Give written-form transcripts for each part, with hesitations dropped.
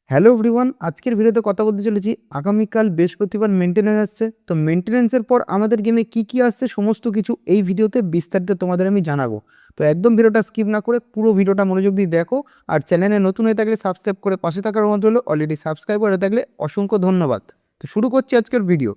Hello everyone, আজকের ভিডিওতে কথা বলতে চলেছি আগামীকাল বৃহস্পতিবার মেন্টেন্যান্স আসছে। তো মেন্টেন্যান্সের পর আমাদের গেমে কি কি আসছে সমস্ত কিছু এই ভিডিওতে বিস্তারিত তোমাদের আমি জানাবো। তো একদম ভিডিওটা স্কিপ না করে পুরো ভিডিওটা মনোযোগ দিয়ে দেখো। আর চ্যানেলে নতুন হয়ে থাকলে সাবস্ক্রাইব করে পাশে থাকার মতো হলো, অলরেডি সাবস্ক্রাইব করে থাকলে অসংখ্য ধন্যবাদ। তো শুরু করছি আজকের ভিডিও।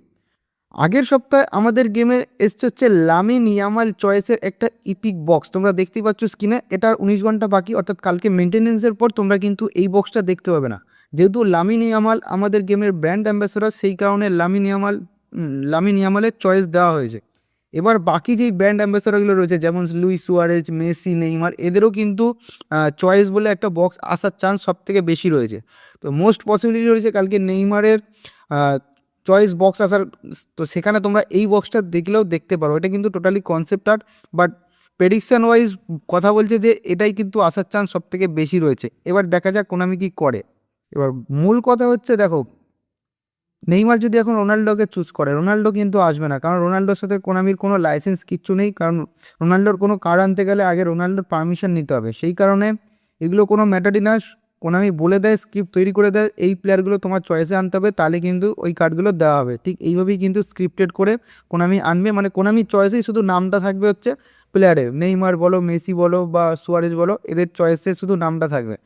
আগের সপ্তাহে আমাদের গেমে এসছে হচ্ছে লামিন ইয়ামাল চয়েসের একটা ইপিক বক্স। তোমরা দেখতেই পাচ্ছ স্ক্রিনে, এটার 19 ঘন্টা বাকি, অর্থাৎ কালকে মেনটেনেন্সের পর তোমরা কিন্তু এই বক্সটা দেখতে পাবে না। যেহেতু লামিন ইয়ামাল আমাদের গেমের ব্র্যান্ড অ্যাম্বাসেডর, সেই কারণে লামিন ইয়ামালের চয়েস দেওয়া হয়েছে। এবার বাকি যেই ব্র্যান্ড অ্যাম্বাসেডরগুলো রয়েছে, যেমন লুইস সুয়ারেজ, মেসি, নেইমার, এদেরও কিন্তু চয়েস বলে একটা বক্স আসার চান্স সব থেকে বেশি রয়েছে। তো মোস্ট পসিবিলিটি রয়েছে কালকে নেইমারের চয়েস বক্স আসার। তো সেখানে তোমরা এই বক্সটা দেখলেও দেখতে পারো। এটা কিন্তু totally concept art, but prediction wise কথা বলছে যে এটাই কিন্তু আসার চান্স সব থেকে বেশি রয়েছে। এবার দেখা যাক কোনামি কি করে। এবার মূল কথা হচ্ছে, দেখো, নেইমার যদি এখন রোনাল্ডোকে চুজ করে, রোনাল্ডো কিন্তু আসবে না, কারণ রোনাল্ডোর সাথে কোনামির কোনো লাইসেন্স কিচ্ছু নেই। কারণ রোনাল্ডোর কোনো কার্ড আনতে গেলে আগে রোনাল্ডোর পারমিশন নিতে হবে। সেই কারণে এগুলো কোনো ম্যাটারই না। কোনামি বলে দেয়, স্ক্রিপ্ট তৈরি করে দেয়, এই প্লেয়ারগুলো তোমার চয়েসে আনতে হবে, তাহলে কিন্তু ওই কার্ডগুলো দেওয়া হবে। ঠিক এইভাবেই কিন্তু স্ক্রিপ্টেড করে কোনামি আনবে। মানে কোনামির চয়েসেই শুধু নামটা থাকবে হচ্ছে প্লেয়ারের, নেইমার বলো, মেসি বলো বা সুয়ারেজ বলো, এদের চয়েসে শুধু নামটা থাকবে,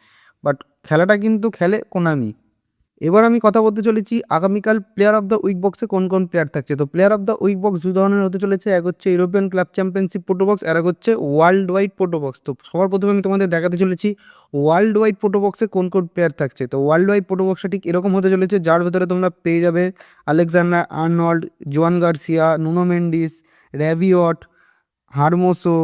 বাট খেলাটা কিন্তু খেলে কোনামি। এবার আমি কথা বলতে চলেছি আগামীকাল প্লেয়ার অফ দ্য উইক বক্সে কোন কোন প্লেয়ার থাকছে। তো player of the week box দু ধরনের হতে চলেছে, এক হচ্ছে ইউরোপিয়ান ক্লাব চ্যাম্পিয়নশিপ প্রোটো বক্স, আর এক হচ্ছে ওয়ার্ল্ড ওয়াইড প্রোটো বক্স। তো সবার প্রথমে আমি তোমাদের দেখাতে চলেছি ওয়ার্ল্ড ওয়াইড প্রোটো বক্সে কোন কোন প্লেয়ার থাকছে। তো ওয়ার্ল্ড ওয়াইড প্রোটো বক্সটা ঠিক এরকম হতে চলেছে, যার ভেতরে তোমরা পেয়ে যাবে আলেকজান্ডার আর্নল্ড, জোয়ান গার্সিয়া, নুনো মেন্ডিস, র্যাভিয়ট, হারমোসো,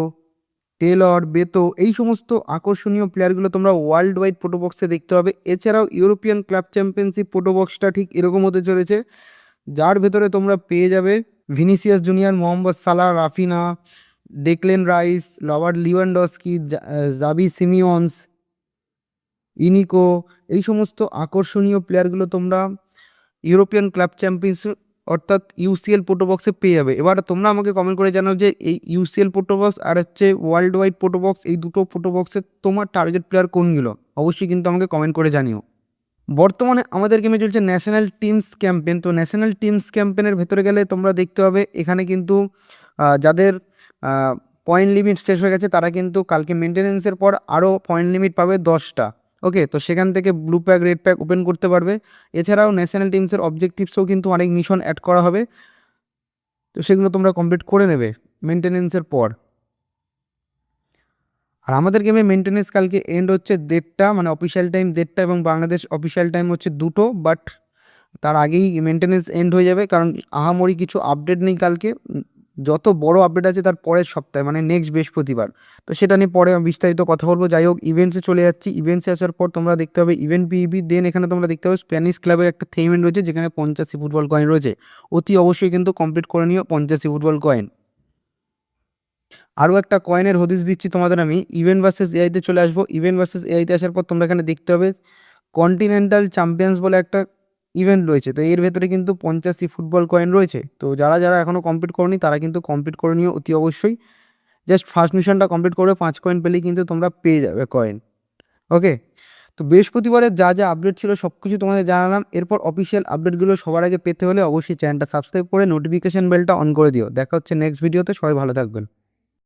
টেলর, বেতো, এই সমস্ত আকর্ষণীয় প্লেয়ারগুলো তোমরা ওয়ার্ল্ড ওয়াইড প্রোটো বক্সে দেখতে হবে। এছাড়াও ইউরোপিয়ান ক্লাব চ্যাম্পিয়নশিপ প্রোটো বক্সটা ঠিক এরকম হতে চলেছে, যার ভেতরে তোমরা পেয়ে যাবে ভিনিসিয়াস জুনিয়র, মোহাম্মদ সালাহ, রাফিনা, ডেকলেন রাইস, রবার্ট লিভানডস্কি, জাবি সিমিওন্স, ইনিকো, এই সমস্ত আকর্ষণীয় প্লেয়ারগুলো তোমরা ইউরোপিয়ান ক্লাব চ্যাম্পিয়নশিপ অর্থাৎ ইউসিএল প্রোটোবক্সে পেয়ে যাবে। এবার তোমরা আমাকে কমেন্ট করে জানাও যে এই ইউসিএল প্রোটোবক্স আর হচ্ছে ওয়ার্ল্ড ওয়াইড প্রোটোবক্স, এই দুটো প্রোটোবক্সে তোমার টার্গেট প্লেয়ার কোনগুলো, অবশ্যই কিন্তু আমাকে কমেন্ট করে জানিও। বর্তমানে আমাদের গেমে চলছে ন্যাশনাল টিমস ক্যাম্পেন। তো ন্যাশনাল টিমস ক্যাম্পেনের ভেতরে গেলে তোমরা দেখতে পাবে এখানে কিন্তু যাদের পয়েন্ট লিমিট শেষ হয়ে গেছে তারা কিন্তু কালকে মেনটেনেন্সের পর আরও পয়েন্ট লিমিট পাবে 10টা। ওকে, তো সেখান থেকে blue pack, red pack open করতে পারবে। এছাড়াও ন্যাশনাল টিমসের অবজেক্টিভসও কিন্তু অনেক মিশন অ্যাড করা হবে, তো সেগুলো তোমরা কমপ্লিট করে নেবে মেনটেনেন্সের পর। আর আমাদের গেমে মেনটেনেন্স কালকে এন্ড হচ্ছে 1:30, মানে অফিসিয়াল টাইম 1:30 এবং বাংলাদেশ অফিসিয়াল টাইম হচ্ছে 2টো। বাট তার আগেই মেনটেনেন্স এন্ড হয়ে যাবে, কারণ আহামরি কিছু আপডেট নেই কালকে। যত বড় আপডেট আছে তার পরের সপ্তাহে, মানে নেক্সট বৃহস্পতিবার। তো সেটা নিয়ে পরে বিস্তারিত কথা বলবো। যাই হোক, ইভেন্টসে চলে যাচ্ছি। ইভেন্টসে আসার পর তোমরা দেখতে হবে ইভেন্ট পিইবি, দেন এখানে তোমরা দেখতে হবে স্প্যানিশ ক্লাবের একটা ইভেন্ট রয়েছে, যেখানে 85 ফুটবল কয়েন রয়েছে। অতি অবশ্যই কিন্তু কমপ্লিট করে নিও 85 ফুটবল কয়েন। আরও একটা কয়েনের হদিস দিচ্ছি তোমাদের আমি, ইভেন্ট ভার্সেস এআইতে চলে আসবো। ইভেন্ট ভার্সেস এআইতে আসার পর তোমরা এখানে দেখতে হবে কন্টিনেন্টাল চ্যাম্পিয়ন্স বলে একটা ইভেন্ট রয়েছে। তো এর ভেতরে কিন্তু 85 ফুটবল কয়েন রয়েছে। তো যারা যারা এখনও কমপ্লিট করনি তারা কিন্তু কমপ্লিট করে নিও অতি অবশ্যই। জাস্ট ফার্স্ট মিশনটা কমপ্লিট করবে, 5 কয়েন পেলেই কিন্তু তোমরা পেয়ে যাবে কয়েন। ওকে, তো বৃহস্পতিবারের যা যা আপডেট ছিল সব কিছু তোমাদের জানালাম। এরপর অফিসিয়াল আপডেটগুলো সবার আগে পেতে হলে অবশ্যই চ্যানেলটা সাবস্ক্রাইব করে নোটিফিকেশন বেলটা অন করে দিও। দেখা হচ্ছে নেক্সট ভিডিওতে, সবাই ভালো থাকবেন।